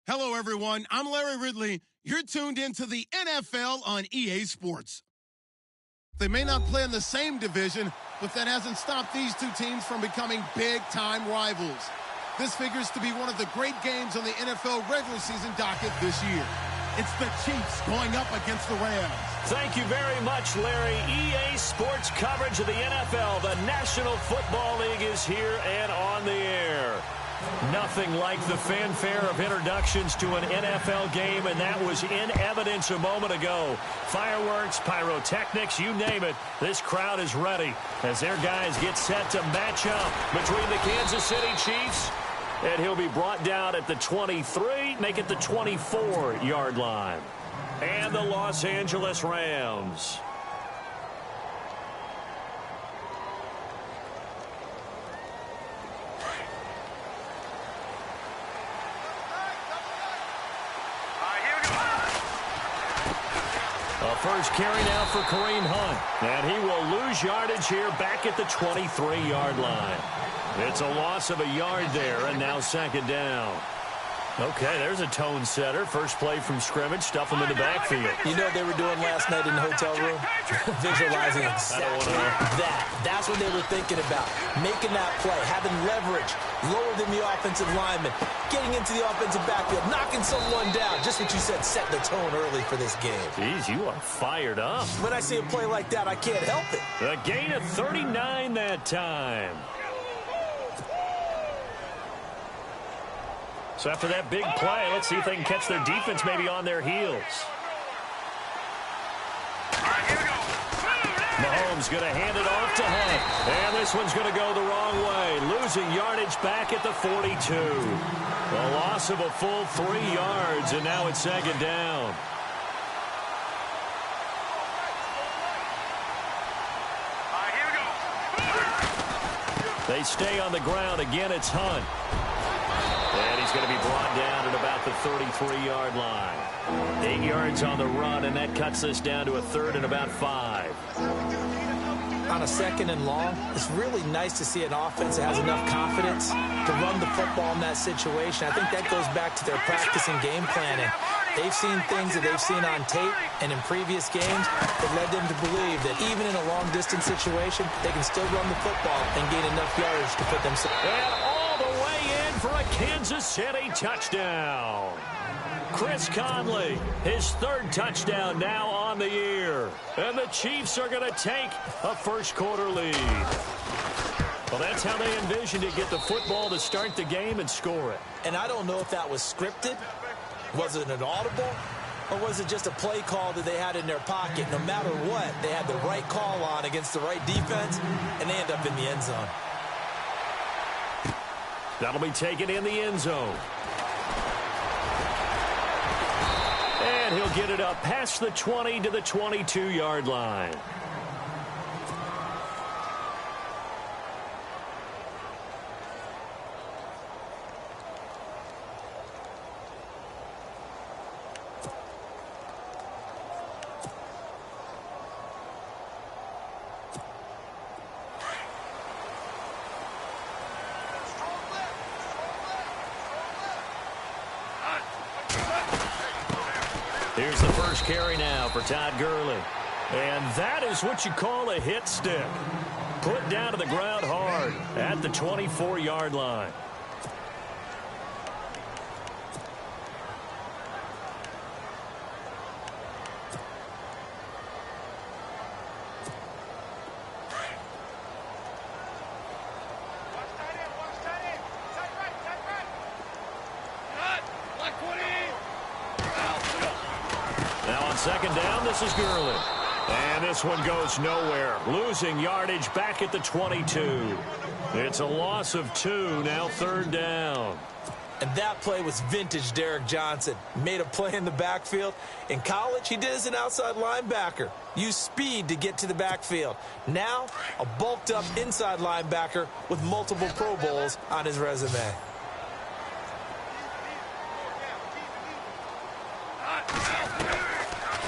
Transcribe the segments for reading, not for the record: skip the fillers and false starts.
Hello, everyone. I'm Larry Ridley. You're tuned into the NFL on EA Sports. They may not play in the same division, but that hasn't stopped these two teams from becoming big-time rivals. This figures to be one of the great games on the NFL regular season docket this year. It's the Chiefs going up against the Rams. Thank you very much, Larry. EA Sports coverage of the NFL. The National Football League is here and on the air. Nothing like the fanfare of introductions to an NFL game, and that was in evidence a moment ago. Fireworks, pyrotechnics, you name it. This crowd is ready as their guys get set to match up between the Kansas City Chiefs, and he'll be brought down at the 23, make it the 24-yard line. And the Los Angeles Rams. First carry now for Kareem Hunt. And he will lose yardage here back at the 23-yard line. It's a loss of a yard there, and now second down. Okay, there's a tone setter. First play from scrimmage, stuff him in the backfield. You know what they were doing last night in the hotel room? Visualizing exactly that. That's what they were thinking about. Making that play, having leverage, lower than the offensive lineman, getting into the offensive backfield, knocking someone down. Just what you said, set the tone early for this game. Jeez, you are fired up. When I see a play like that, I can't help it. A gain of 39 that time. So after that big play, let's see if they can catch their defense maybe on their heels. Mahomes going to hand it off to Hunt. And this one's going to go the wrong way. Losing yardage back at the 42. A loss of a full 3 yards, and now it's second down. They stay on the ground. Again, it's Hunt. And he's going to be brought down at about the 33-yard line. 8 yards on the run, and that cuts this down to a third and about 5. On a second and long, it's really nice to see an offense that has enough confidence to run the football in that situation. I think that goes back to their practice and game planning. They've seen things that they've seen on tape and in previous games that led them to believe that even in a long-distance situation, they can still run the football and gain enough yardage to put themselves... for a Kansas City touchdown. Chris Conley, his third touchdown now on the year. And the Chiefs are going to take a first-quarter lead. Well, that's how they envisioned to get the football to start the game and score it. And I don't know if that was scripted. Was it an audible? Or was it just a play call that they had in their pocket? No matter what, they had the right call on against the right defense, and they end up in the end zone. That'll be taken in the end zone. And he'll get it up past the 20 to the 22-yard line. Here's the first carry now for Todd Gurley. And that is what you call a hit stick. Put down to the ground hard at the 24-yard line. Second down, this is Gurley. And this one goes nowhere. Losing yardage back at the 22. It's a loss of 2, now third down. And that play was vintage Derek Johnson. Made a play in the backfield. In college, he did as an outside linebacker. Used speed to get to the backfield. Now, a bulked-up inside linebacker with multiple Pro Bowls on his resume.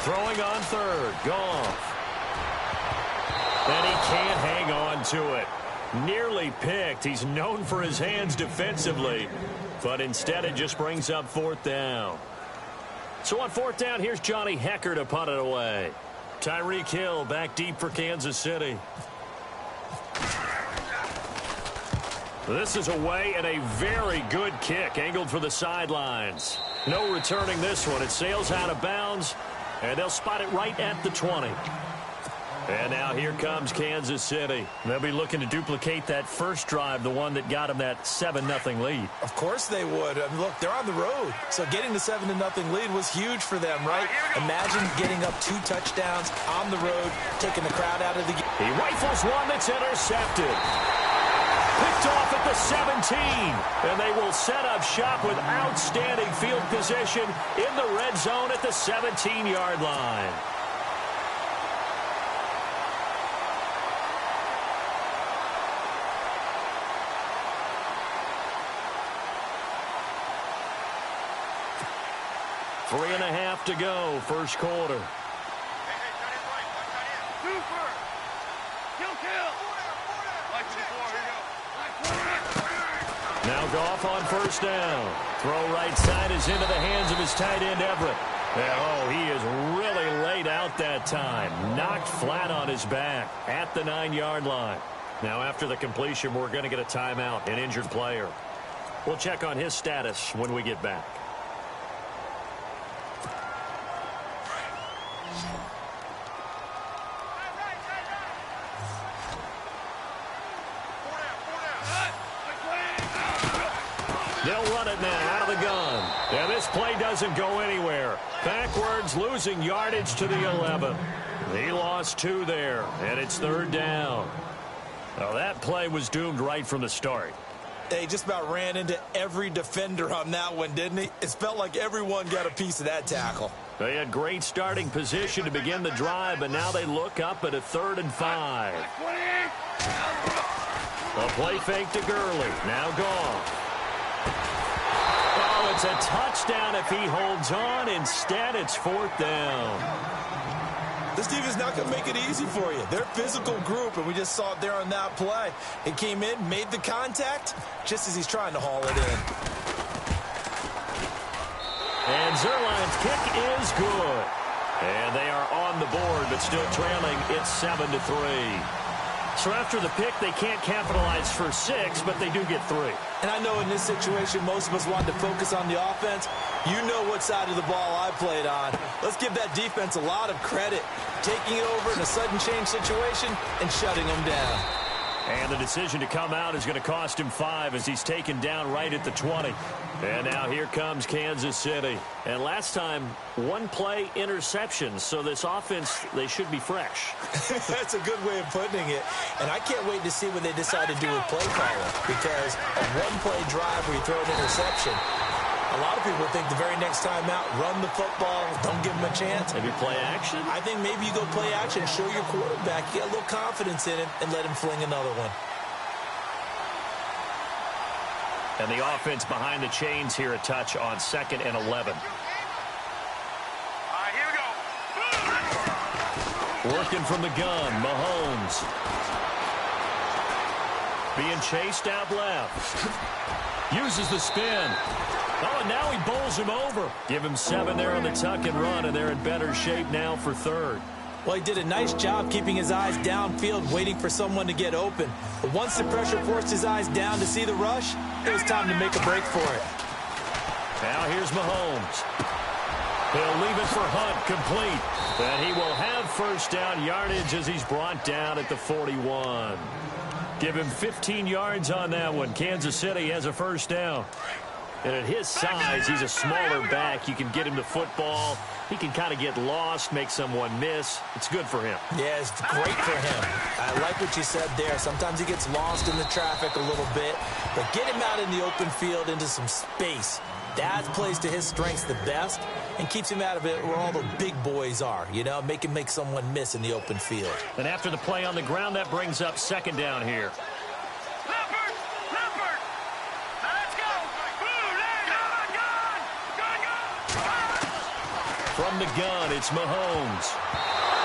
Throwing on third. Goff. And he can't hang on to it. Nearly picked. He's known for his hands defensively, but instead it just brings up 4th down. So on 4th down, here's Johnny Hecker to punt it away. Tyreek Hill back deep for Kansas City. This is away and a very good kick angled for the sidelines. No returning this one. It sails out of bounds, and they'll spot it right at the 20. And now here comes Kansas City. They'll be looking to duplicate that first drive, the one that got them that 7-0 lead. Of course they would. I mean, look, they're on the road. So getting the 7-0 lead was huge for them, right? Imagine getting up 2 touchdowns on the road, taking the crowd out of the game. He rifles one that's intercepted. Picked off at the 17. And they will set up shop with outstanding field position in the red zone at the 17-yard line. Three and a half to go, first quarter. Now Goff on first down. Throw right side is into the hands of his tight end, Everett. Oh, he is really laid out that time. Knocked flat on his back at the 9-yard line. Now after the completion, we're going to get a timeout, an injured player. We'll check on his status when we get back. They'll run it now out of the gun. And this play doesn't go anywhere. Backwards, losing yardage to the 11. He lost 2 there, and it's 3rd down. Well, that play was doomed right from the start. They just about ran into every defender on that one, didn't he? It felt like everyone got a piece of that tackle. They had great starting position to begin the drive, but now they look up at a 3rd and 5. A play fake to Gurley. Now Goff. Oh, it's a touchdown if he holds on. Instead, it's 4th down. This team is not going to make it easy for you. They're a physical group, and we just saw it there on that play. It came in, made the contact, just as he's trying to haul it in. And Zerline's kick is good. And they are on the board, but still trailing. It's 7-3. So after the pick, they can't capitalize for 6, but they do get 3. And I know in this situation, most of us wanted to focus on the offense. You know what side of the ball I played on. Let's give that defense a lot of credit, taking it over in a sudden change situation and shutting them down. And the decision to come out is going to cost him 5 as he's taken down right at the 20. And now here comes Kansas City. And last time, 1 play interception. So this offense, they should be fresh. That's a good way of putting it. And I can't wait to see what they decide to do with play calling. Because a 1-play drive where you throw an interception, a lot of people think the very next time out, run the football, don't give them a chance. Maybe play action? I think maybe you go play action, show your quarterback, get a little confidence in him, and let him fling another one. And the offense behind the chains here a touch on 2nd and 11. Here we go. Working from the gun, Mahomes. Being chased out left. Uses the spin. Oh, and now he bowls him over. Give him 7 there on the tuck and run, and they're in better shape now for 3rd. Well, he did a nice job keeping his eyes downfield, waiting for someone to get open. But once the pressure forced his eyes down to see the rush, it was time to make a break for it. Now here's Mahomes. He'll leave it for Hunt, complete. And he will have 1st down yardage as he's brought down at the 41. Give him 15 yards on that one. Kansas City has a 1st down. And at his size, he's a smaller back. You can get him the football. He can kind of get lost, make someone miss. It's good for him. Yeah, it's great for him. I like what you said there. Sometimes he gets lost in the traffic a little bit. But get him out in the open field into some space. That plays to his strengths the best and keeps him out of it where all the big boys are, you know, make him make someone miss in the open field. And after the play on the ground, that brings up 2nd down here. From the gun, it's Mahomes.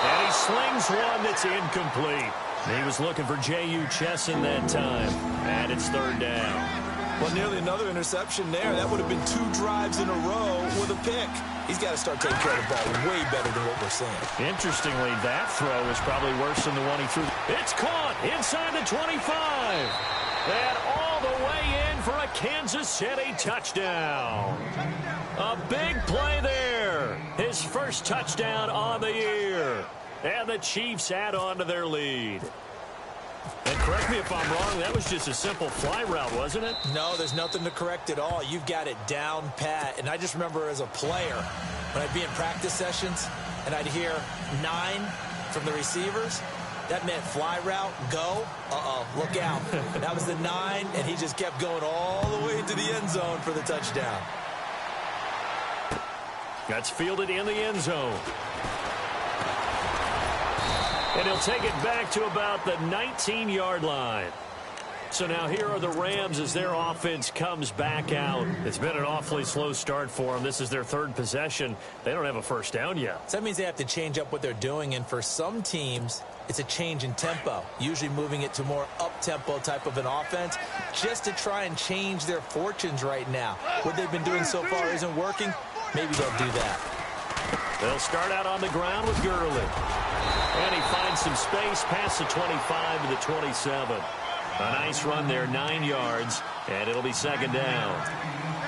And he slings one that's incomplete. He was looking for J.U. Chesson that time, and it's third down. Well, nearly another interception there. That would have been 2 drives in a row with a pick. He's got to start taking care of the ball way better than what we're seeing. Interestingly, that throw is probably worse than the one he threw. It's caught inside the 25. And all the way in for a Kansas City touchdown. A big play there. His first touchdown on the year. And the Chiefs add on to their lead. And correct me if I'm wrong, that was just a simple fly route, wasn't it? No, there's nothing to correct at all. You've got it down pat. And I just remember as a player, when I'd be in practice sessions and I'd hear 9 from the receivers, that meant fly route, go, look out. That was the 9, and he just kept going all the way into the end zone for the touchdown. That's fielded in the end zone. And he'll take it back to about the 19-yard line. So now here are the Rams as their offense comes back out. It's been an awfully slow start for them. This is their 3rd possession. They don't have a first down yet. So that means they have to change up what they're doing, and for some teams, it's a change in tempo, usually moving it to more up-tempo type of an offense, just to try and change their fortunes right now. What they've been doing so far isn't working. Maybe they'll do that. They'll start out on the ground with Gurley. And he finds some space past the 25 to the 27. A nice run there, 9 yards, and it'll be second down.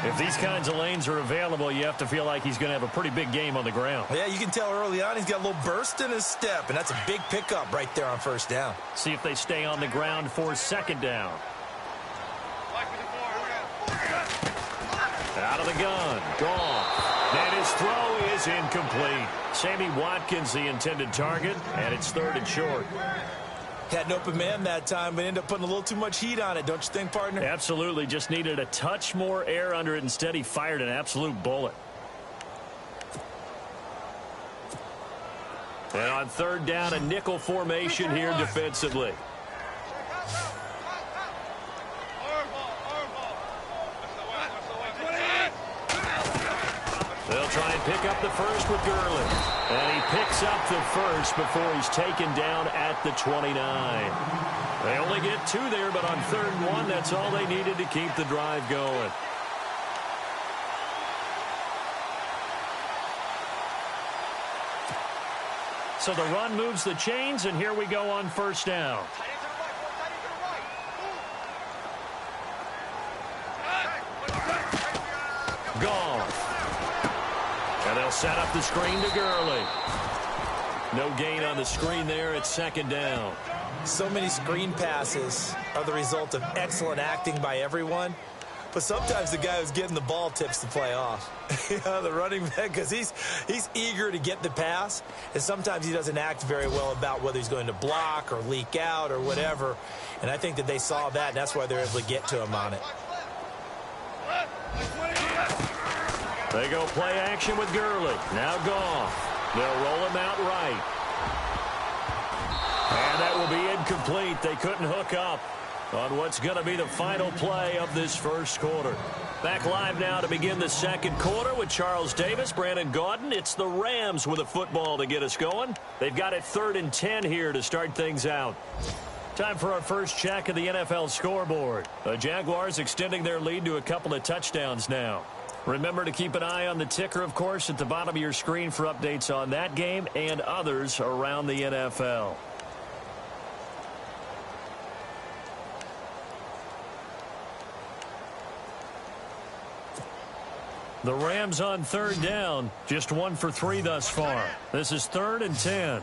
If these kinds of lanes are available, you have to feel like he's going to have a pretty big game on the ground. Yeah, you can tell early on he's got a little burst in his step, and that's a big pickup right there on first down. See if they stay on the ground for second down. Out of the gun, gone. And his throw is incomplete. Sammy Watkins, the intended target, and it's 3rd and short. Had an open man that time, but ended up putting a little too much heat on it, don't you think, partner? Absolutely. Just needed a touch more air under it. Instead, he fired an absolute bullet. And on 3rd down, a nickel formation here defensively. They'll try and pick up the first with Gurley. And he picks up the first before he's taken down at the 29. They only get 2 there, but on 3rd and 1, that's all they needed to keep the drive going. So the run moves the chains, and here we go on first down. Gone. And they'll set up the screen to Gurley. No gain on the screen there at second down. So many screen passes are the result of excellent acting by everyone. But sometimes the guy who's getting the ball tips the play off. The running back, because he's eager to get the pass. And sometimes he doesn't act very well about whether he's going to block or leak out or whatever. And I think that they saw that, and that's why they're able to get to him on it. They go play action with Gurley. Now Goff. They'll roll him out right. And that will be incomplete. They couldn't hook up on what's going to be the final play of this first quarter. Back live now to begin the second quarter with Charles Davis, Brandon Gaudin. It's the Rams with a football to get us going. They've got it 3rd and 10 here to start things out. Time for our first check of the NFL scoreboard. The Jaguars extending their lead to a couple of touchdowns now. Remember to keep an eye on the ticker, of course, at the bottom of your screen for updates on that game and others around the NFL. The Rams on 3rd down, just 1 for 3 thus far. This is 3rd and 10.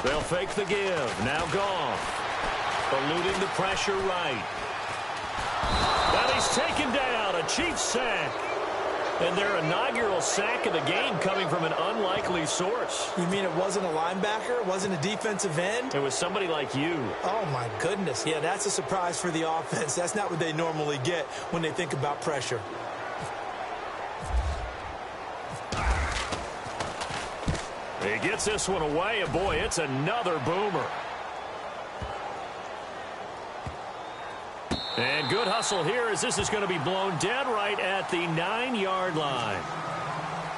They'll fake the give. Now Goff. Eluding the pressure right. But he's taken down. A Chiefs sack. And their inaugural sack of the game coming from an unlikely source. You mean it wasn't a linebacker? It wasn't a defensive end? It was somebody like you. Oh, my goodness. Yeah, that's a surprise for the offense. That's not what they normally get when they think about pressure. He gets this one away, and boy, it's another boomer. And good hustle here as this is going to be blown dead right at the 9-yard line.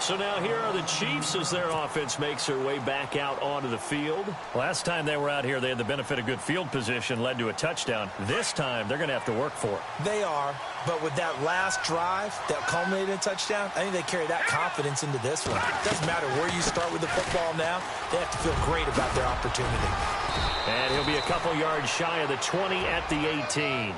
So now here are the Chiefs as their offense makes their way back out onto the field. Last time they were out here, they had the benefit of good field position, led to a touchdown. This time, they're going to have to work for it. They are, but with that last drive that culminated in a touchdown, I think they carry that confidence into this one. It doesn't matter where you start with the football now. They have to feel great about their opportunity. And he'll be a couple yards shy of the 20 at the 18.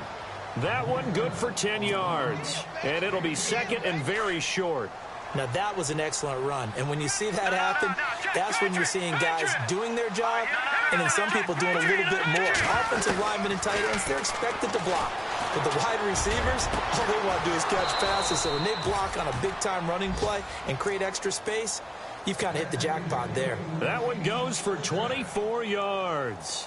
That one good for 10 yards. And it'll be second and very short. Now, that was an excellent run. And when you see that happen, that's when you're seeing guys doing their job and then some people doing a little bit more. Offensive linemen and tight ends, they're expected to block. But the wide receivers, all they want to do is catch passes. So when they block on a big-time running play and create extra space, you've kind of hit the jackpot there. That one goes for 24 yards.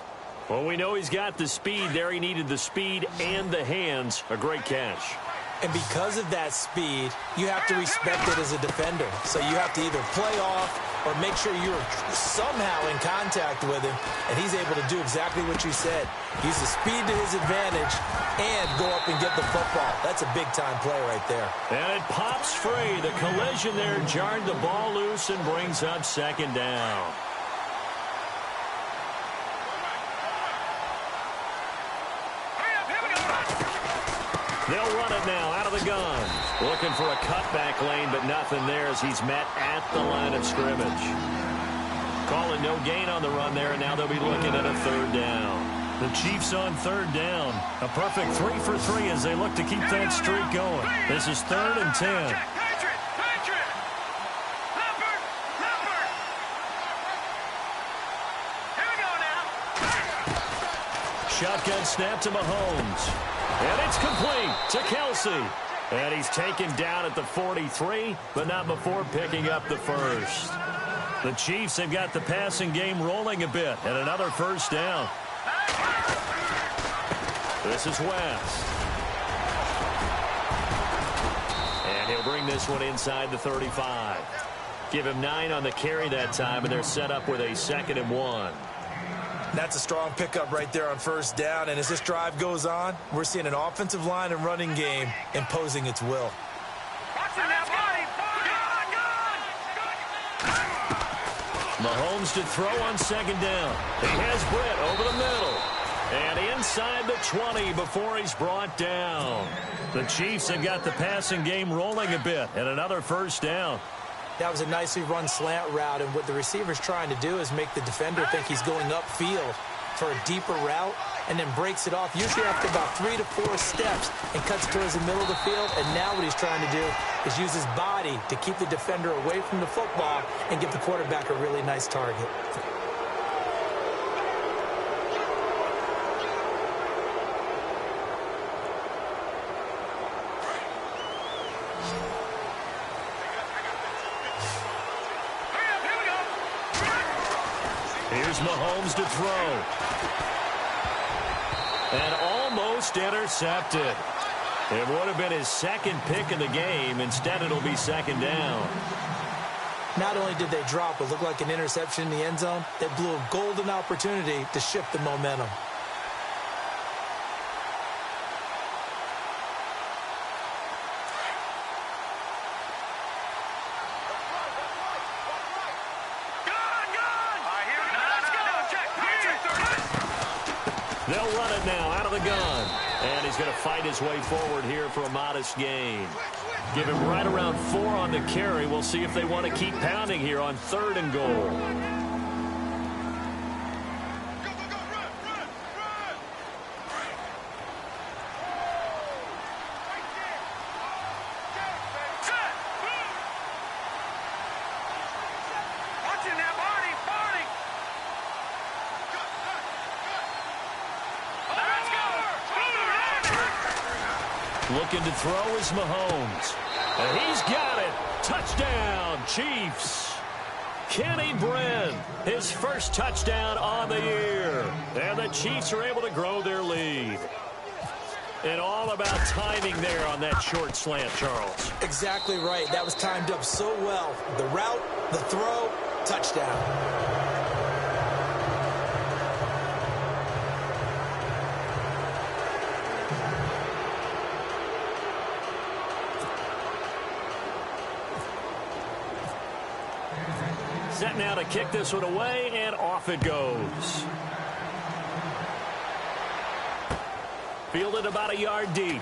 Well, we know he's got the speed there. He needed the speed and the hands. A great catch. And because of that speed, you have to respect it as a defender. So you have to either play off or make sure you're somehow in contact with him, and he's able to do exactly what you said. Use the speed to his advantage and go up and get the football. That's a big-time play right there. And it pops free. The collision there jarred the ball loose and brings up second down. They'll run it now out of the gun. Looking for a cutback lane, but nothing there as he's met at the line of scrimmage. Calling no gain on the run there, and now they'll be looking at a third down. The Chiefs on third down. A perfect 3 for 3 as they look to keep that streak going. This is 3rd and 10. Shotgun snap to Mahomes. And it's complete to Kelsey. And he's taken down at the 43, but not before picking up the first. The Chiefs have got the passing game rolling a bit, and another first down. This is West. And he'll bring this one inside the 35. Give him 9 on the carry that time, and they're set up with a 2nd and 1. That's a strong pickup right there on first down. And as this drive goes on, we're seeing an offensive line and running game imposing its will. Mahomes to throw on 2nd down. He has Britt over the middle. And inside the 20 before he's brought down. The Chiefs have got the passing game rolling a bit, and another first down. That was a nicely run slant route, and what the receiver's trying to do is make the defender think he's going upfield for a deeper route and then breaks it off, usually after about 3 to 4 steps, and cuts towards the middle of the field. And now what he's trying to do is use his body to keep the defender away from the football and give the quarterback a really nice target. Here's Mahomes to throw. And almost intercepted. It would have been his 2nd pick of the game. Instead, it'll be 2nd down. Not only did they drop what looked like an interception in the end zone, they blew a golden opportunity to shift the momentum. They'll run it now out of the gun. And he's going to fight his way forward here for a modest gain. Give him right around 4 on the carry. We'll see if they want to keep pounding here on 3rd and goal. Looking to throw is Mahomes. And he's got it. Touchdown, Chiefs. Kenny Brin, his first touchdown on the year. And the Chiefs are able to grow their lead. And all about timing there on that short slant, Charles. Exactly right. That was timed up so well. The route, the throw, touchdown. set now to kick this one away, and off it goes. Fielded about a yard deep.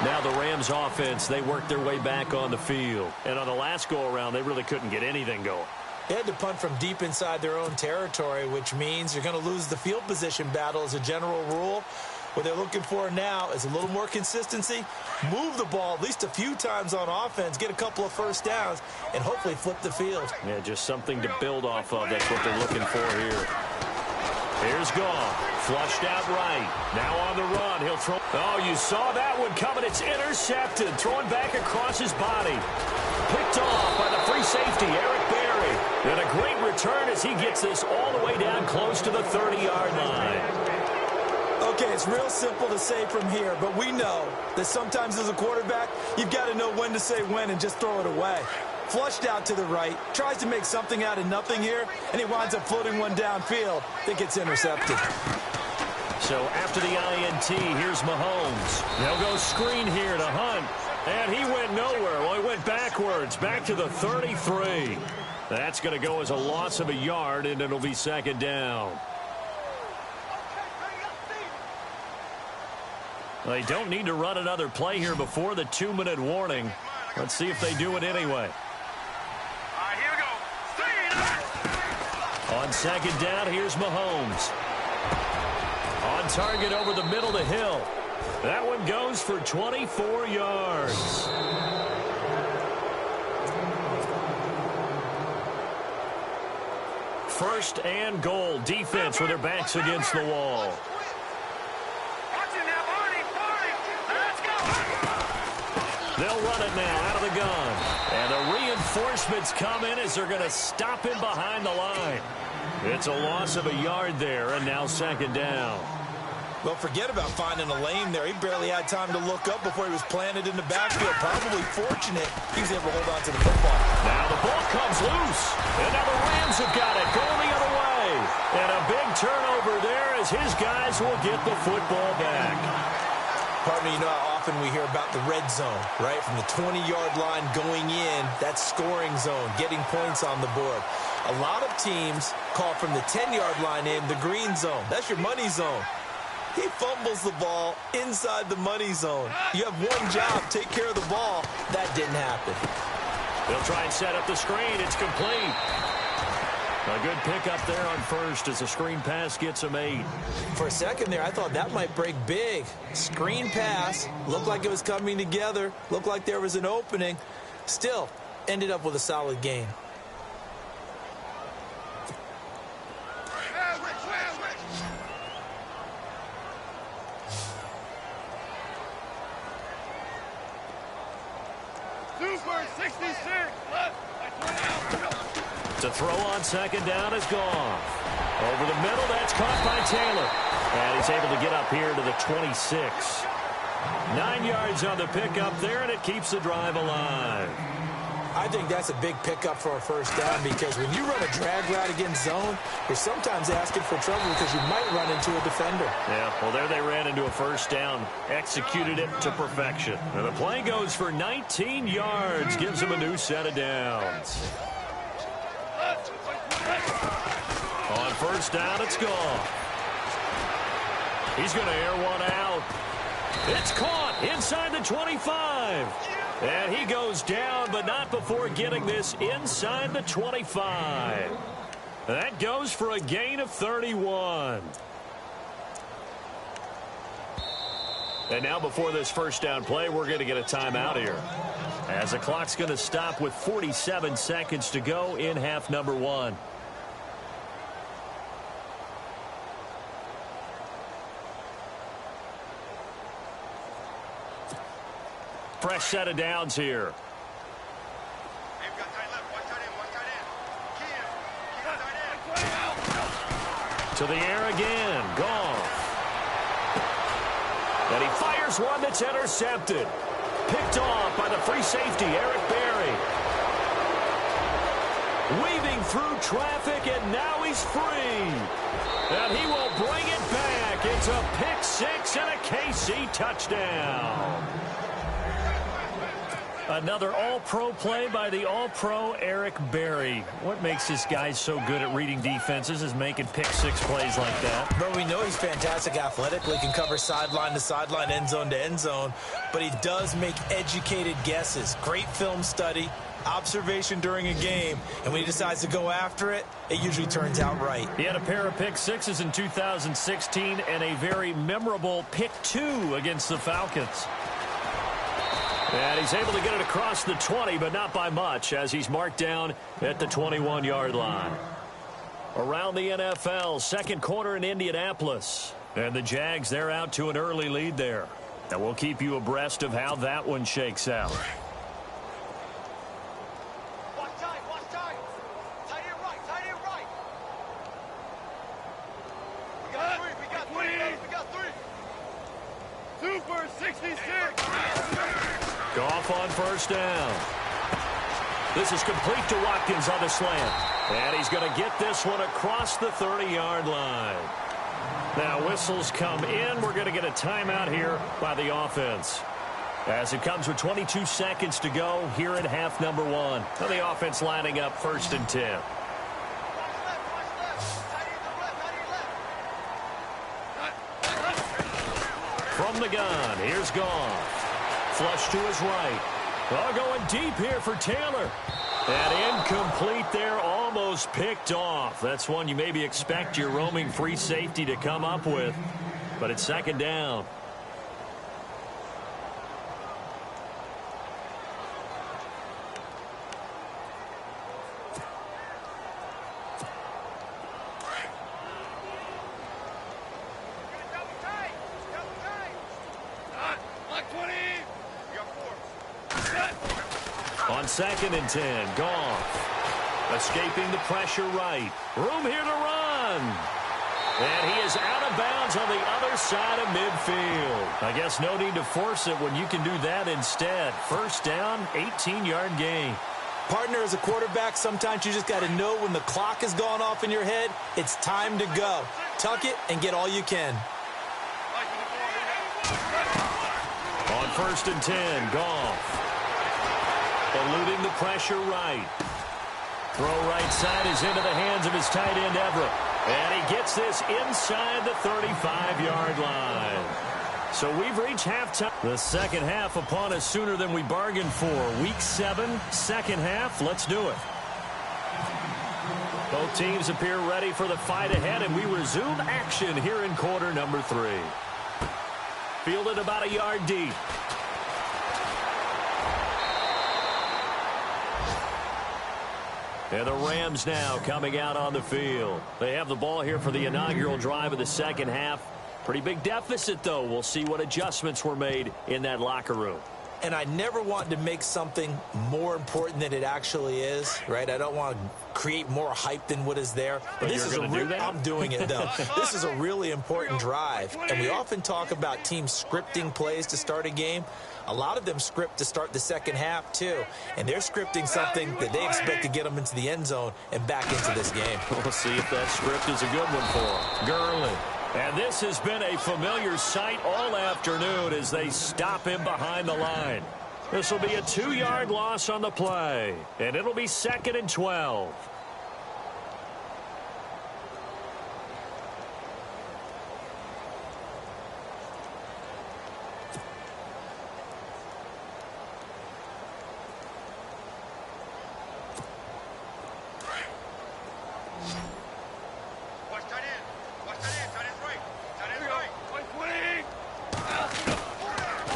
Now the Rams offense, they worked their way back on the field. And on the last go-around, they really couldn't get anything going. They had to punt from deep inside their own territory, which means you're going to lose the field position battle as a general rule. What they're looking for now is a little more consistency, move the ball at least a few times on offense, get a couple of first downs, and hopefully flip the field. Yeah, just something to build off of. That's what they're looking for here. Here's Goff, flushed out right. Now on the run, he'll throw. Oh, you saw that one coming. It's intercepted, thrown back across his body. Picked off by the free safety, Eric Berry. And a great return as he gets this all the way down close to the 30-yard line. Okay, it's real simple to say from here, but we know that sometimes as a quarterback, you've got to know when to say when and just throw it away. Flushed out to the right, tries to make something out of nothing here, and he winds up floating one downfield that gets intercepted. So after the INT, here's Mahomes. They'll go screen here to Hunt, and he went nowhere. Well, he went backwards, back to the 33. That's going to go as a loss of a yard, and it'll be second down. They don't need to run another play here before the 2-minute warning. Let's see if they do it anyway. Here we go. On second down, here's Mahomes. On target over the middle to Hill. That one goes for 24 yards. First and goal. Defense with their backs against the wall. They'll run it now out of the gun. And the reinforcements come in as they're going to stop him behind the line. It's a loss of a yard there, and now second down. Well, forget about finding a lane there. He barely had time to look up before he was planted in the backfield. Probably fortunate he was able to hold on to the football. Now the ball comes loose. And now the Rams have got it going the other way. And a big turnover there as his guys will get the football back. Partner, you know how often we hear about the red zone, right? From the 20-yard line going in, that's scoring zone, getting points on the board. A lot of teams call from the 10-yard line in the green zone. That's your money zone. He fumbles the ball inside the money zone. You have one job, take care of the ball. That didn't happen. They'll try and set up the screen. It's complete. A good pickup there on first as the screen pass gets him 8. For a second there, I thought that might break big. Screen pass, looked like it was coming together, looked like there was an opening. Still, ended up with a solid gain. To throw on second down is Goff. Over the middle, that's caught by Taylor. And he's able to get up here to the 26. 9 yards on the pickup there, and it keeps the drive alive. I think that's a big pickup for a first down because when you run a drag route against zone, you're sometimes asking for trouble because you might run into a defender. Yeah, well, there they ran into a first down. Executed it to perfection. And the play goes for 19 yards. Gives them a new set of downs. On first down, it's Goff. He's going to air one out. It's caught inside the 25. And he goes down, but not before getting this inside the 25. That goes for a gain of 31. And now before this first down play, we're going to get a timeout here. As the clock's going to stop with 47 seconds to go in half number 1. Fresh set of downs here. To the air again. Goff. And he fires one that's intercepted. Picked off by the free safety, Eric Berry. Weaving through traffic, and now he's free. And he will bring it back. It's a pick six and a KC touchdown. Another all-pro play by the all-pro Eric Berry. What makes this guy so good at reading defenses is making pick-six plays like that. Bro, we know he's fantastic athletically, can cover sideline to sideline, end zone to end zone, but he does make educated guesses. Great film study, observation during a game, and when he decides to go after it, it usually turns out right. He had a pair of pick-sixes in 2016 and a very memorable pick-two against the Falcons. And he's able to get it across the 20, but not by much, as he's marked down at the 21-yard line. Around the NFL, second quarter in Indianapolis. And the Jags, they're out to an early lead there. And we'll keep you abreast of how that one shakes out. Watch time, watch time. Tight end right. We got three. 2 for 66. Goff on first down. This is complete to Watkins on the slant. And he's going to get this one across the 30-yard line. Now whistles come in. We're going to get a timeout here by the offense. As it comes with 22 seconds to go here in half number one. Now the offense lining up 1st and 10. Watch left. From the gun, here's Goff. Flush to his right. Oh, going deep here for Taylor. And incomplete there, almost picked off. That's one you maybe expect your roaming free safety to come up with. But it's 2nd down. On 2nd and 10, Goff. Escaping the pressure right. Room here to run. And he is out of bounds on the other side of midfield. I guess no need to force it when you can do that instead. 1st down, 18-yard gain. Partner, as a quarterback, sometimes you just got to know when the clock has gone off in your head, it's time to go. Tuck it and get all you can. On 1st and 10, Goff. Eluding the pressure right. Throw right side is into the hands of his tight end, Everett. And he gets this inside the 35-yard line. So we've reached halftime. The second half upon us sooner than we bargained for. Week 7, second half. Let's do it. Both teams appear ready for the fight ahead, and we resume action here in quarter number 3. Fielded about a yard deep. And the Rams now coming out on the field. They have the ball here for the inaugural drive of the second half. Pretty big deficit, though. We'll see what adjustments were made in that locker room. And I never want to make something more important than it actually is, right? I don't want to create more hype than what is there. But this is I'm doing it, though. This is a really important drive. And we often talk about teams scripting plays to start a game. A lot of them script to start the second half, too. And they're scripting something that they expect to get them into the end zone and back into this game. We'll see if that script is a good one for them. Gurley. And this has been a familiar sight all afternoon as they stop him behind the line. This will be a 2-yard loss on the play. And it'll be 2nd and 12.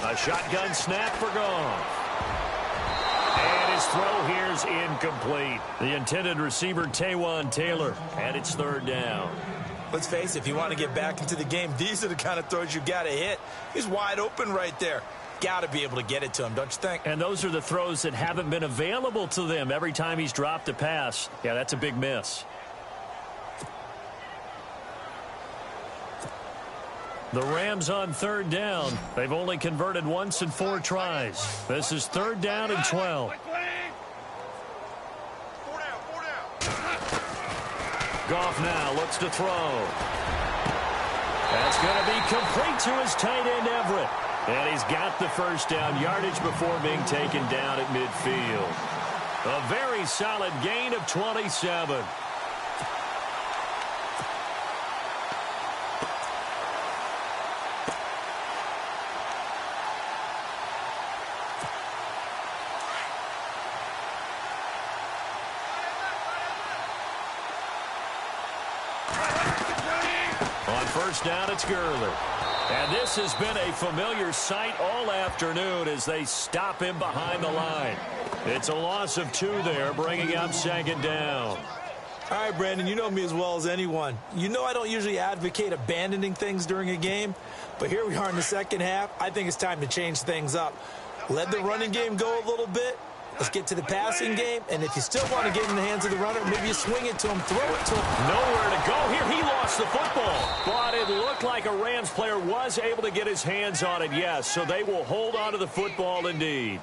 A shotgun snap for Goff. And his throw here's incomplete. The intended receiver, Taywan Taylor, and it's 3rd down. Let's face it, if you want to get back into the game, these are the kind of throws you got to hit. He's wide open right there. Got to be able to get it to him, don't you think? And those are the throws that haven't been available to them every time he's dropped a pass. Yeah, that's a big miss. The Rams on 3rd down. They've only converted once in 4 tries. This is 3rd down and 12. Goff now looks to throw. That's going to be complete to his tight end, Everett. And he's got the first down yardage before being taken down at midfield. A very solid gain of 27. On first down, it's Gurley. And this has been a familiar sight all afternoon as they stop him behind the line. It's a loss of 2 there, bringing up second down. All right, Brandon, you know me as well as anyone. You know I don't usually advocate abandoning things during a game, but here we are in the second half. I think it's time to change things up. Let the running game go a little bit. Let's get to the passing game, and if you still want to get in the hands of the runner, maybe you swing it to him, throw it to him. Nowhere to go here. He lost the football. But it looked like a Rams player was able to get his hands on it, yes. So they will hold on to the football indeed.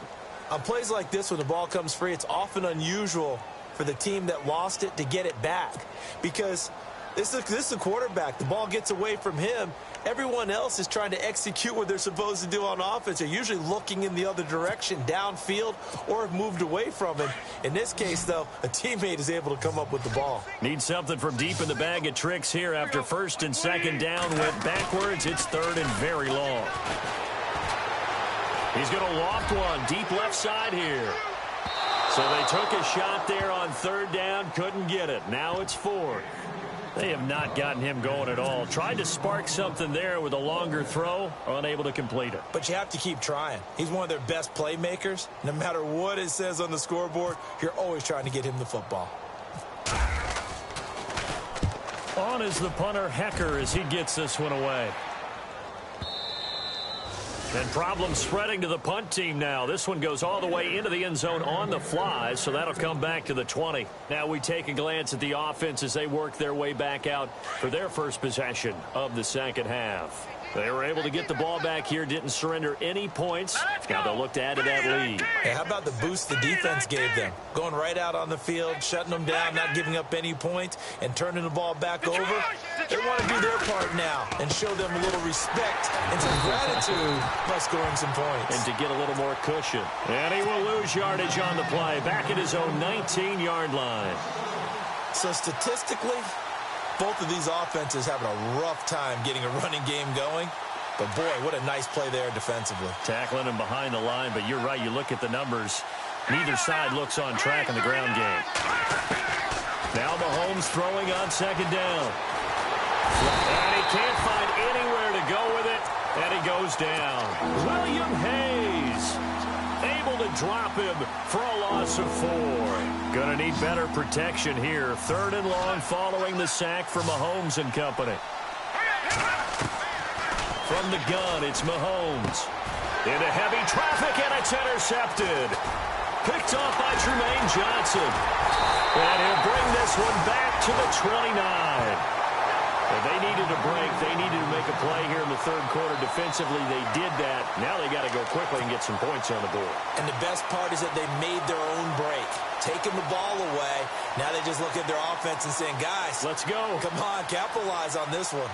On plays like this, when the ball comes free, it's often unusual for the team that lost it to get it back. Because this is the quarterback. The ball gets away from him. Everyone else is trying to execute what they're supposed to do on offense. They're usually looking in the other direction, downfield, or have moved away from him. In this case, though, a teammate is able to come up with the ball. Need something from deep in the bag of tricks here after first and second down went backwards. It's third and very long. He's going to loft one deep left side here. So they took a shot there on third down, couldn't get it. Now it's fourth. They have not gotten him going at all. Tried to spark something there with a longer throw, unable to complete it. But you have to keep trying. He's one of their best playmakers. No matter what it says on the scoreboard, you're always trying to get him the football. On is the punter, Hecker, as he gets this one away. And problems spreading to the punt team now. This one goes all the way into the end zone on the fly, so that'll come back to the 20. Now we take a glance at the offense as they work their way back out for their first possession of the second half. They were able to get the ball back here, didn't surrender any points. Now they'll look to add to that lead. Hey, how about the boost the defense gave them? Going right out on the field, shutting them down, not giving up any points, and turning the ball back over. They want to do their part now and show them a little respect and some gratitude by scoring some points. And to get a little more cushion. And he will lose yardage on the play, back at his own 19-yard line. So statistically, both of these offenses having a rough time getting a running game going. But, boy, what a nice play there defensively. Tackling him behind the line, but you're right. You look at the numbers. Neither side looks on track in the ground game. Now Mahomes throwing on second down. And he can't find anywhere to go with it, and he goes down. William Hayes able to drop him for a loss of 4. Gonna need better protection here. Third and long following the sack from Mahomes and company. From the gun, it's Mahomes. Into heavy traffic, and it's intercepted. Picked off by Jermaine Johnson. And he'll bring this one back to the 29. Well, they needed a break. They needed to make a play here in the third quarter. Defensively, they did that. Now they got to go quickly and get some points on the board. And the best part is that they made their own break. Taking the ball away. Now they just look at their offense and saying, guys, let's go. Come on, capitalize on this one.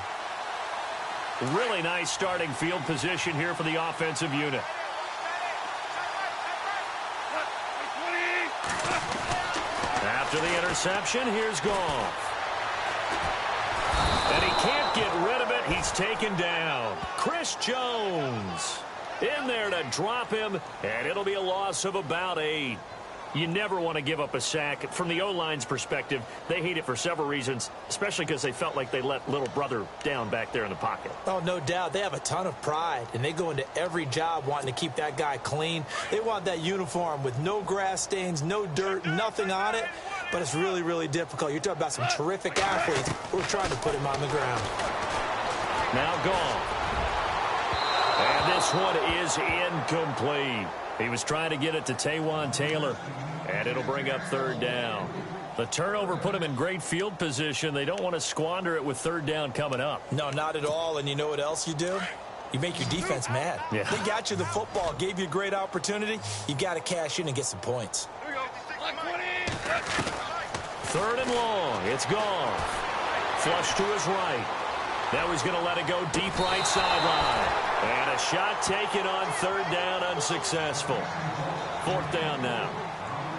Really nice starting field position here for the offensive unit. After the interception, here's Goff. And he can't get rid of it. He's taken down. Chris Jones in there to drop him, and it'll be a loss of about 8. You never want to give up a sack. From the O-line's perspective, they hate it for several reasons, especially because they felt like they let little brother down back there in the pocket. Oh, no doubt. They have a ton of pride, and they go into every job wanting to keep that guy clean. They want that uniform with no grass stains, no dirt, nothing on it. But it's really, really difficult. You're talking about some terrific athletes who are trying to put him on the ground. Now gone. And this one is incomplete. He was trying to get it to Taywan Taylor, and it'll bring up third down. The turnover put him in great field position. They don't want to squander it with third down coming up. No, not at all. And you know what else you do? You make your defense mad. Yeah. They got you the football, gave you a great opportunity. You got to cash in and get some points. Third and long. It's gone. Flush to his right. Now he's going to let it go deep right sideline. And a shot taken on third down, unsuccessful. Fourth down now.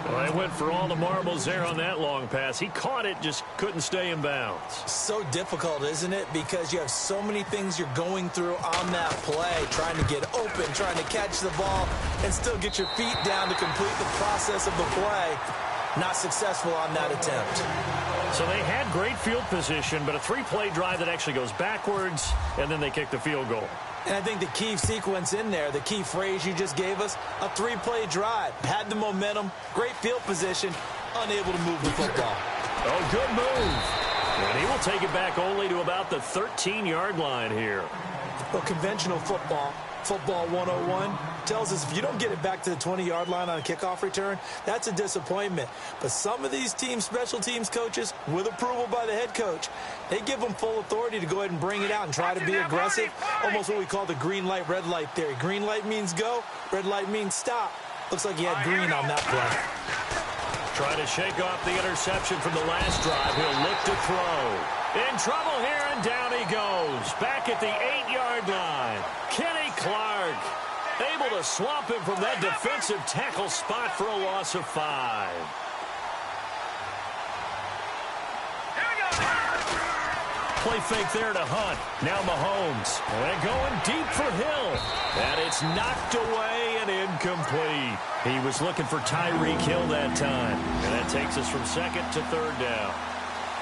Well, they went for all the marbles there on that long pass. He caught it, just couldn't stay in bounds. So difficult, isn't it? Because you have so many things you're going through on that play, trying to get open, trying to catch the ball, and still get your feet down to complete the process of the play. Not successful on that attempt. So they had great field position, but a three-play drive that actually goes backwards, and then they kick the field goal. And I think the key sequence in there, the key phrase you just gave us, a three-play drive. Had the momentum, great field position, unable to move the football. Oh, good move. And he will take it back only to about the 13-yard line here. Well, conventional football 101, tells us if you don't get it back to the 20-yard line on a kickoff return, that's a disappointment. But some of these teams, special teams coaches, with approval by the head coach, they give them full authority to go ahead and bring it out and try to be aggressive, almost what we call the green light, red light theory. Green light means go, red light means stop. Looks like he had green on that play. Trying to shake off the interception from the last drive. He'll look to throw. In trouble here, and down he goes. Back at the 8-yard line. Kenny Clark able to swamp him from that defensive tackle spot for a loss of 5. Play fake there to Hunt. Now Mahomes. And going deep for Hill. And it's knocked away and incomplete. He was looking for Tyreek Hill that time. And that takes us from second to third down.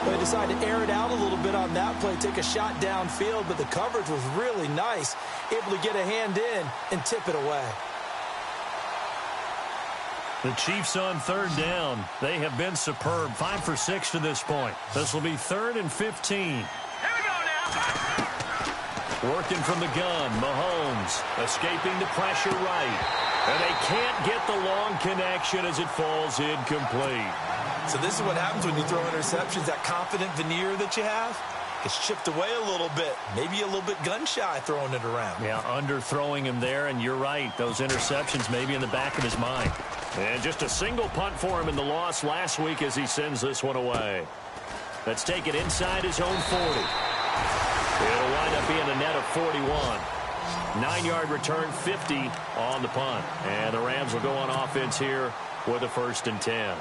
They decided to air it out a little bit on that play, take a shot downfield, but the coverage was really nice. Able to get a hand in and tip it away. The Chiefs on third down. They have been superb. 5 for 6 to this point. This will be 3rd and 15. Here we go now. Working from the gun, Mahomes escaping the pressure right. And they can't get the long connection as it falls incomplete. So this is what happens when you throw interceptions. That confident veneer that you have gets chipped away a little bit. Maybe a little bit gun-shy throwing it around. Yeah, underthrowing him there, and you're right. Those interceptions maybe in the back of his mind. And just a single punt for him in the loss last week as he sends this one away. Let's take it inside his own 40. It'll wind up being a net of 41. 9-yard return, 50 on the punt. And the Rams will go on offense here with a 1st and 10.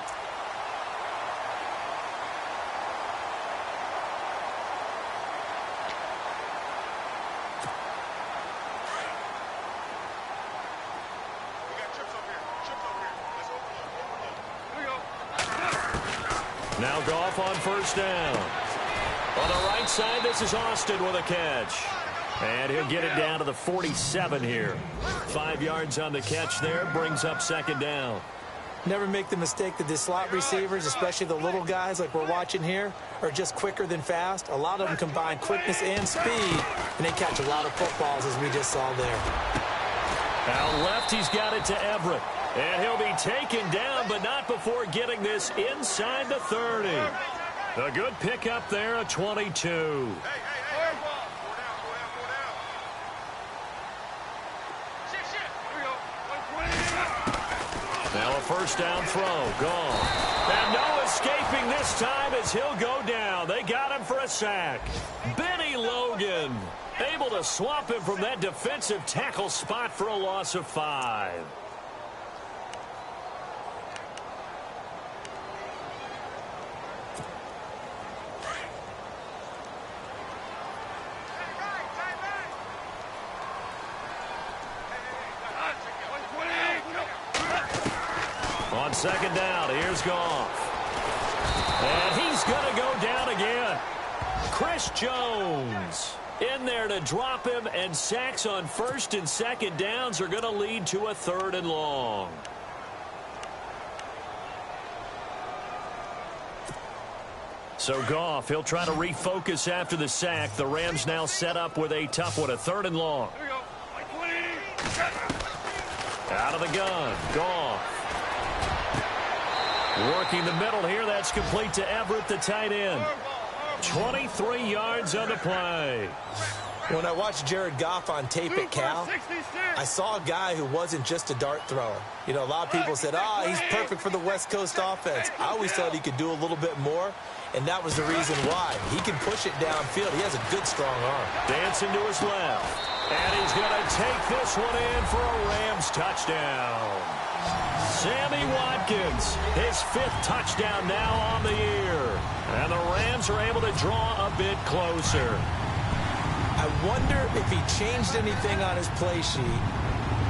Now Goff on 1st down. On the right side, this is Austin with a catch. And he'll get it down to the 47 here. 5 yards on the catch there, brings up 2nd down. Never make the mistake that the slot receivers, especially the little guys like we're watching here, are just quicker than fast. A lot of them combine quickness and speed, and they catch a lot of footballs, as we just saw there. Out left, he's got it to Everett. And he'll be taken down, but not before getting this inside the 30. A good pickup there, a 22. Now a 1st down throw, gone. And no escaping this time as he'll go down. They got him for a sack. Benny Logan able to swamp him from that defensive tackle spot for a loss of 5. On 2nd down, here's Goff. And he's going to go down again. Chris Jones in there to drop him, and sacks on 1st and 2nd downs are going to lead to a 3rd and long. So Goff, he'll try to refocus after the sack. The Rams now set up with a tough one, a 3rd and long. Out of the gun, Goff. Working the middle here, that's complete to Everett, the tight end. 23 yards on the play. When I watched Jared Goff on tape at Cal, I saw a guy who wasn't just a dart thrower. You know, a lot of people said, he's perfect for the West Coast offense. I always thought he could do a little bit more, and that was the reason why. He can push it downfield. He has a good, strong arm. Dancing to his left. And he's going to take this one in for a Rams touchdown. Sammy Watkins, his 5th touchdown now on the year. And the Rams are able to draw a bit closer. I wonder if he changed anything on his play sheet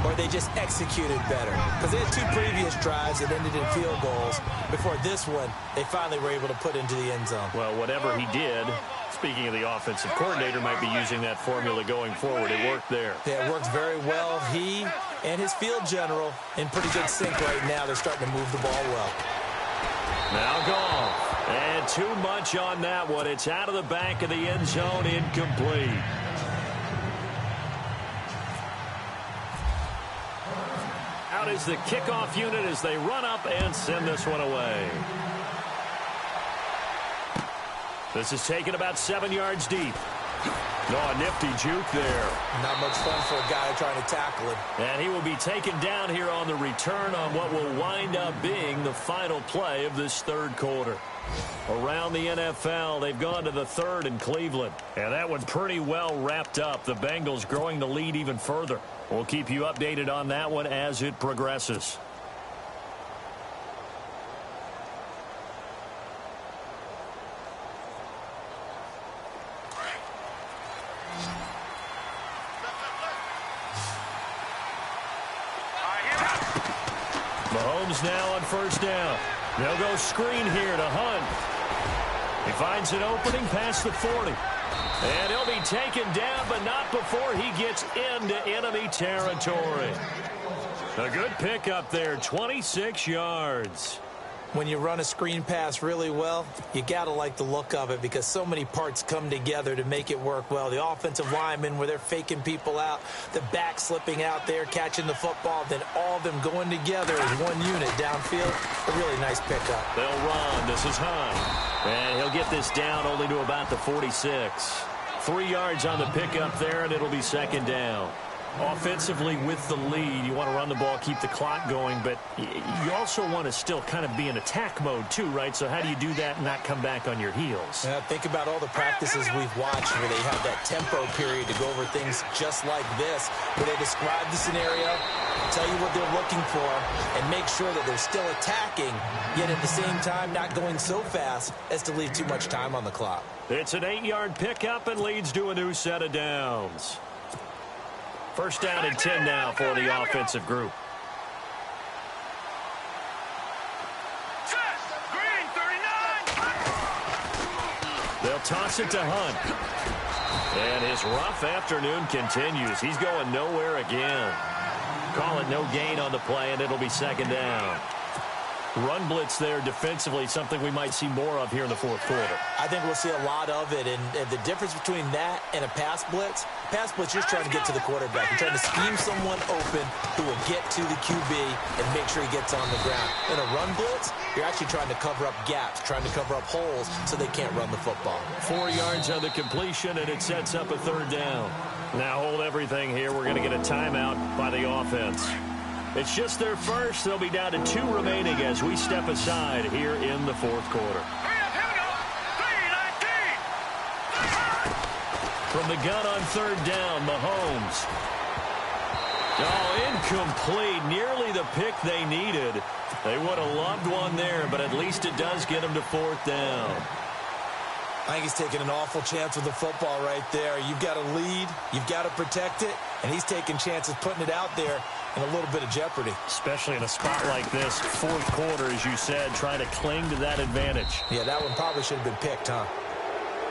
or they just executed better. Because they had 2 previous drives that ended in field goals. Before this one, they finally were able to put into the end zone. Well, whatever he did, speaking of the offensive coordinator, might be using that formula going forward. It worked there. Yeah, it worked very well. He and his field general in pretty good sync right now. They're starting to move the ball well. Now Goff. And too much on that one. It's out of the back of the end zone, incomplete. Out is the kickoff unit as they run up and send this one away. This is taken about 7 yards deep. A nifty juke there. Not much fun for a guy trying to tackle him. And he will be taken down here on the return on what will wind up being the final play of this 3rd quarter. Around the NFL, they've gone to the 3rd in Cleveland. And that one pretty well wrapped up. The Bengals growing the lead even further. We'll keep you updated on that one as it progresses. Mahomes now on 1st down. They'll go screen here to Hunt. He finds an opening past the 40. And he'll be taken down, but not before he gets into enemy territory. A good pickup there, 26 yards. When you run a screen pass really well, you got to like the look of it because so many parts come together to make it work well. The offensive linemen where they're faking people out, the back slipping out there, catching the football, then all of them going together as one unit downfield. A really nice pickup. They'll run. This is Hunt. And he'll get this down only to about the 46. 3 yards on the pickup there, and it'll be 2nd down. Offensively with the lead, you want to run the ball, keep the clock going, but you also want to still kind of be in attack mode too, right? So how do you do that and not come back on your heels? Think about all the practices we've watched where they have that tempo period to go over things just like this, where they describe the scenario, tell you what they're looking for, and make sure that they're still attacking, yet at the same time not going so fast as to leave too much time on the clock. It's an 8-yard pickup and leads to a new set of downs. 1st down and 10 now for the offensive group. They'll toss it to Hunt. And his rough afternoon continues. He's going nowhere again. Call it no gain on the play, and it'll be 2nd down. Run blitz there defensively, something we might see more of here in the 4th quarter. I think we'll see a lot of it, and the difference between that and a pass blitz, you're just trying to get to the quarterback. You're trying to scheme someone open who will get to the QB and make sure he gets on the ground. In a run blitz, you're actually trying to cover up gaps, trying to cover up holes so they can't run the football. 4 yards on the completion, and it sets up a 3rd down. Now hold everything here. We're going to get a timeout by the offense. It's just their first. They'll be down to 2 remaining as we step aside here in the 4th quarter. From the gun on 3rd down, Mahomes. Incomplete. Nearly the pick they needed. They would have loved one there, but at least it does get them to 4th down. I think he's taking an awful chance with the football right there. You've got to lead. You've got to protect it. And he's taking chances putting it out there in a little bit of jeopardy. Especially in a spot like this, 4th quarter, as you said, trying to cling to that advantage. Yeah, that one probably should have been picked, huh?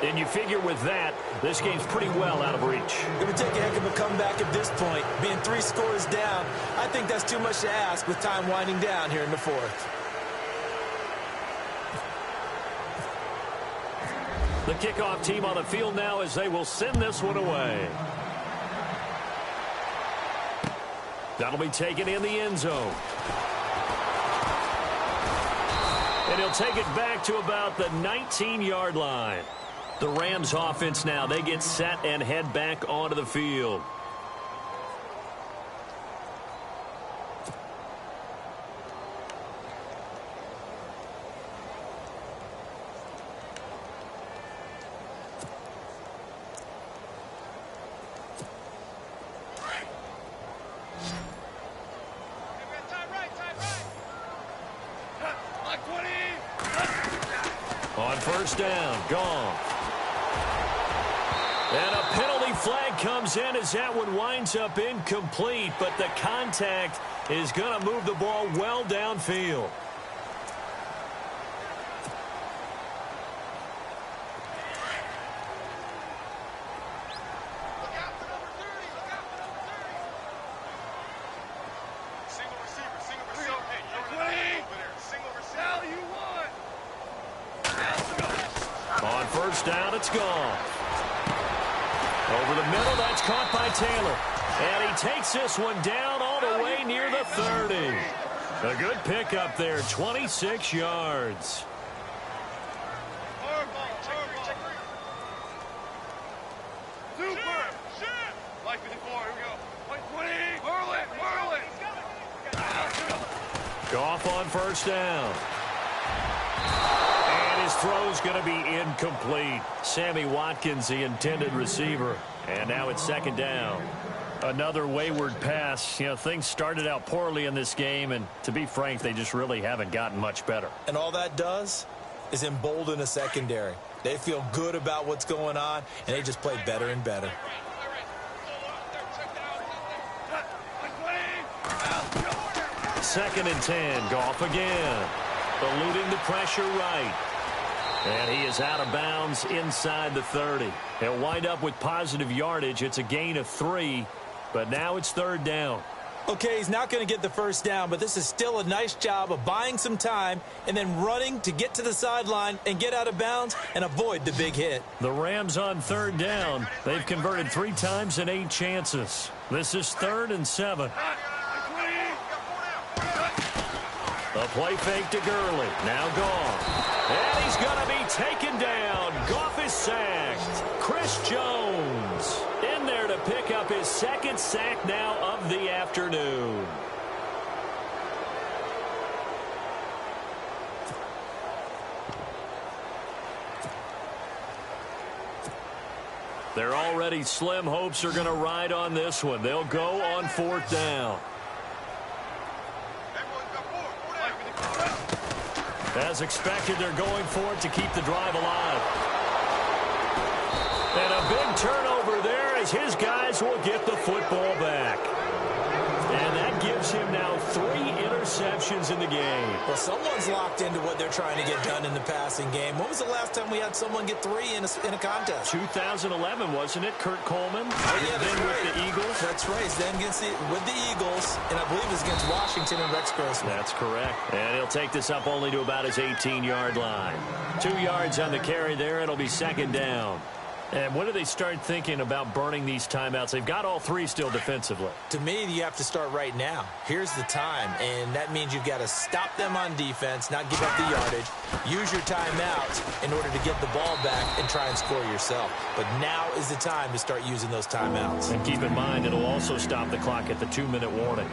And you figure with that, this game's pretty well out of reach. It would take a heck of a comeback at this point. Being 3 scores down, I think that's too much to ask with time winding down here in the 4th. The kickoff team on the field now as they will send this one away. That'll be taken in the end zone. And he'll take it back to about the 19-yard line. The Rams offense now, they get set and head back onto the field. On first down, gone. And a penalty flag comes in as that one winds up incomplete, but the contact is going to move the ball well downfield. On first down, it's gone. Over the middle, that's caught by Taylor. And he takes this one down all the way near the 30. A good pickup there, 26 yards. Goff on first down. And his throw's going to be incomplete. Sammy Watkins, the intended receiver. And now it's second down. Another wayward pass. You know, things started out poorly in this game, and to be frank, they just really haven't gotten much better. And all that does is embolden a secondary. They feel good about what's going on, and they just play better and better. Second and 10, Goff again. Eluding the pressure right. And he is out of bounds inside the 30. He'll wind up with positive yardage. It's a gain of 3, but now it's third down. Okay, he's not going to get the first down, but this is still a nice job of buying some time and then running to get to the sideline and get out of bounds and avoid the big hit. The Rams on third down. They've converted 3 times in 8 chances. This is 3rd and 7. The play fake to Gurley. Now gone. And he's going to be taken down. Goff is sacked. Chris Jones in there to pick up his second sack now of the afternoon. Their already slim hopes are going to ride on this one. They'll go on 4th down. As expected, they're going for it to keep the drive alive. And a big turnover there as his guys will get the football back. And that gives him now 3 interceptions in the game. Well, someone's locked into what they're trying to get done in the passing game. When was the last time we had someone get 3 in a contest? 2011, wasn't it? Kurt Coleman? Oh, yeah, then with the Eagles? That's right. Then with the Eagles, and I believe it's against Washington and Rex Grossman. That's correct. And he'll take this up only to about his 18-yard line. 2 yards on the carry there. It'll be second down. And when do they start thinking about burning these timeouts? They've got all 3 still defensively. To me, you have to start right now. Here's the time, and that means you've got to stop them on defense, not give up the yardage, use your timeouts in order to get the ball back and try and score yourself. But now is the time to start using those timeouts. And keep in mind, it'll also stop the clock at the 2-minute warning.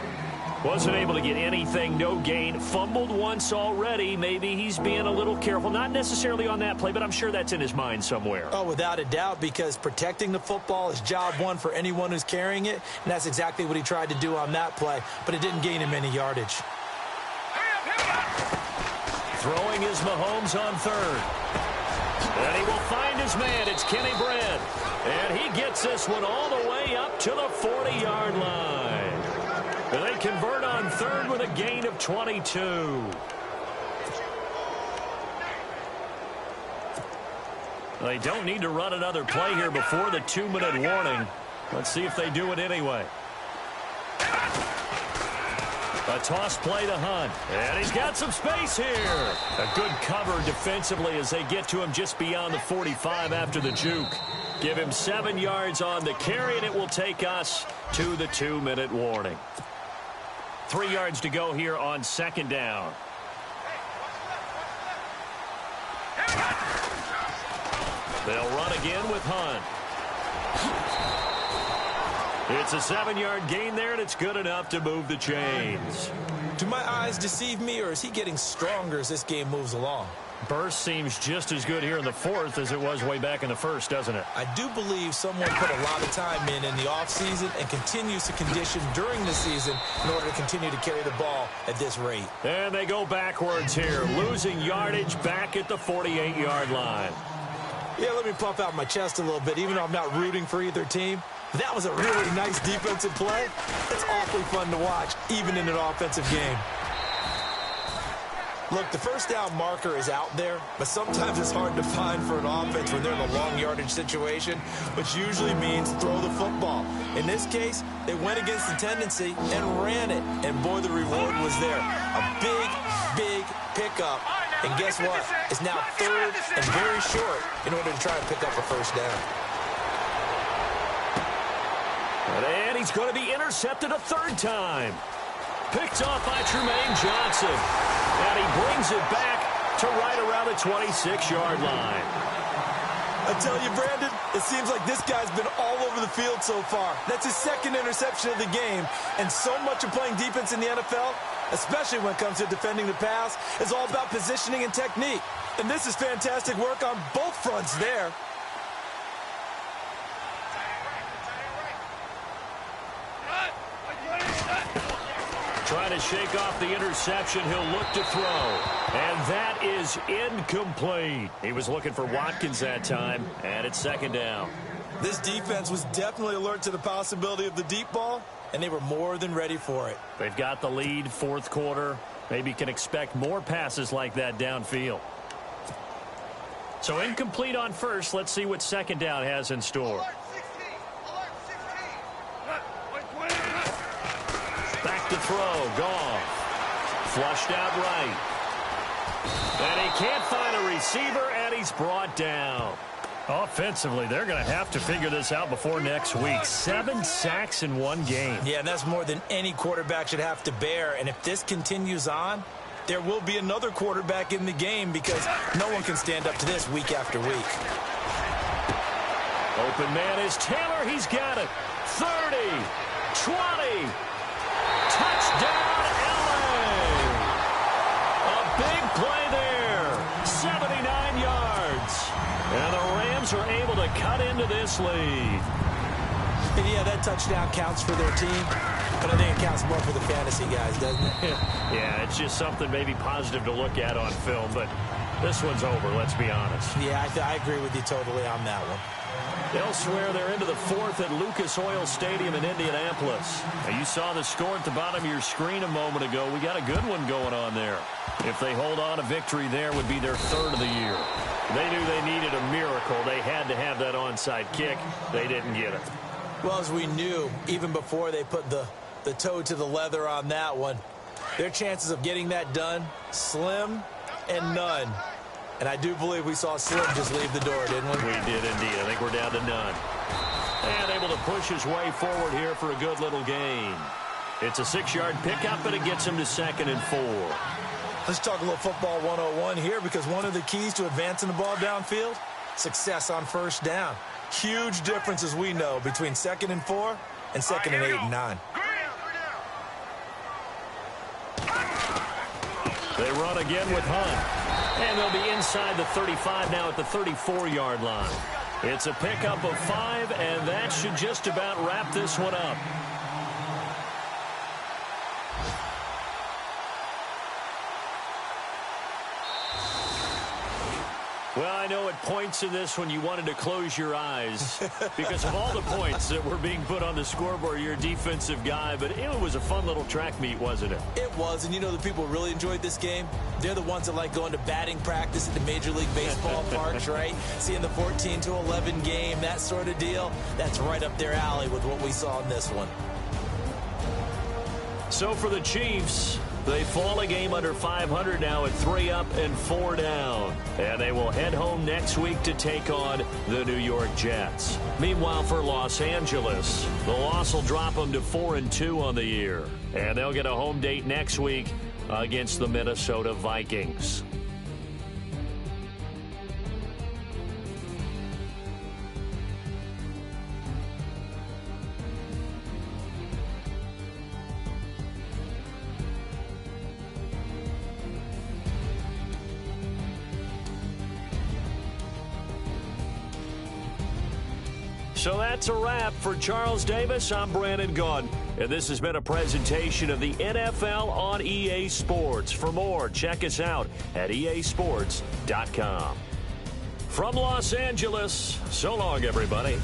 Wasn't able to get anything, no gain. Fumbled once already. Maybe he's being a little careful. Not necessarily on that play, but I'm sure that's in his mind somewhere. Oh, without a doubt, because protecting the football is job one for anyone who's carrying it, and that's exactly what he tried to do on that play, but it didn't gain him any yardage. Throwing is Mahomes on 3rd. And he will find his man. It's Kenny Bredd. And he gets this one all the way up to the 40-yard line. And they convert on 3rd with a gain of 22. They don't need to run another play here before the 2-minute warning. Let's see if they do it anyway. A toss play to Hunt. And he's got some space here. A good cover defensively as they get to him just beyond the 45 after the juke. Give him 7 yards on the carry, and it will take us to the 2-minute warning. 3 yards to go here on second down. They'll run again with Hunt. It's a 7-yard gain there, and it's good enough to move the chains. Do my eyes deceive me, or is he getting stronger as this game moves along? Burst seems just as good here in the fourth as it was way back in the first, doesn't it? I do believe someone put a lot of time in the offseason and continues to condition during the season in order to continue to carry the ball at this rate. And they go backwards here, losing yardage back at the 48-yard line. Yeah, let me puff out my chest a little bit, even though I'm not rooting for either team. That was a really nice defensive play. It's awfully fun to watch, even in an offensive game. Look, the first down marker is out there, but sometimes it's hard to find for an offense when they're in a long yardage situation, which usually means throw the football. In this case, they went against the tendency and ran it, and boy, the reward was there. A big, big pickup, and guess what? It's now third and very short in order to try and pick up a first down. And he's going to be intercepted a third time. Picked off by Tremaine Johnson. And he brings it back to right around the 26-yard line. I tell you, Brandon, it seems like this guy's been all over the field so far. That's his second interception of the game. And so much of playing defense in the NFL, especially when it comes to defending the pass, is all about positioning and technique. And this is fantastic work on both fronts there. Trying to shake off the interception. He'll look to throw. And that is incomplete. He was looking for Watkins that time, and it's second down. This defense was definitely alert to the possibility of the deep ball, and they were more than ready for it. They've got the lead, fourth quarter. Maybe can expect more passes like that downfield. So incomplete on first. Let's see what second down has in store. Back to throw. Goff. Flushed out right. And he can't find a receiver, and he's brought down. Offensively, they're going to have to figure this out before next week. 7 sacks in one game. Yeah, and that's more than any quarterback should have to bear. And if this continues on, there will be another quarterback in the game because no one can stand up to this week after week. Open man is Taylor. He's got it. 30, 20. Touchdown, LA. A big play there. 79 yards. And the Rams are able to cut into this lead. And yeah, that touchdown counts for their team, but I think it counts more for the fantasy guys, doesn't it? Yeah, it's just something maybe positive to look at on film, but this one's over, let's be honest. Yeah, I agree with you totally on that one. Elsewhere, they're into the fourth at Lucas Oil Stadium in Indianapolis. Now, you saw the score at the bottom of your screen a moment ago. We got a good one going on there. If they hold on, a victory there would be their third of the year. They knew they needed a miracle. They had to have that onside kick. They didn't get it. Well, as we knew, even before they put the toe to the leather on that one, their chances of getting that done, slim and none. And I do believe we saw Slim just leave the door, didn't we? We did indeed. I think we're down to none. And able to push his way forward here for a good little gain. It's a 6-yard pickup, and it gets him to 2nd and 4. Let's talk a little football 101 here, because one of the keys to advancing the ball downfield, success on first down. Huge difference, as we know, between 2nd and 4 and 2nd and 8 and 9. They run again with Hunt. And they'll be inside the 35 now at the 34-yard line. It's a pickup of 5, and that should just about wrap this one up. Well, I know at points in this one you wanted to close your eyes because of all the points that were being put on the scoreboard. You're a defensive guy, but it was a fun little track meet, wasn't it? It was, and you know the people who really enjoyed this game? They're the ones that like going to batting practice at the Major League Baseball parks, right? Seeing the 14-11 game, that sort of deal. That's right up their alley with what we saw in this one. So for the Chiefs, they fall a game under 500 now at 3 up and 4 down. And they will head home next week to take on the New York Jets. Meanwhile, for Los Angeles, the loss will drop them to 4-2 on the year. And they'll get a home date next week against the Minnesota Vikings. So that's a wrap. For Charles Davis, I'm Brandon Gaudin, and this has been a presentation of the NFL on EA Sports. For more, check us out at easports.com. From Los Angeles, so long, everybody.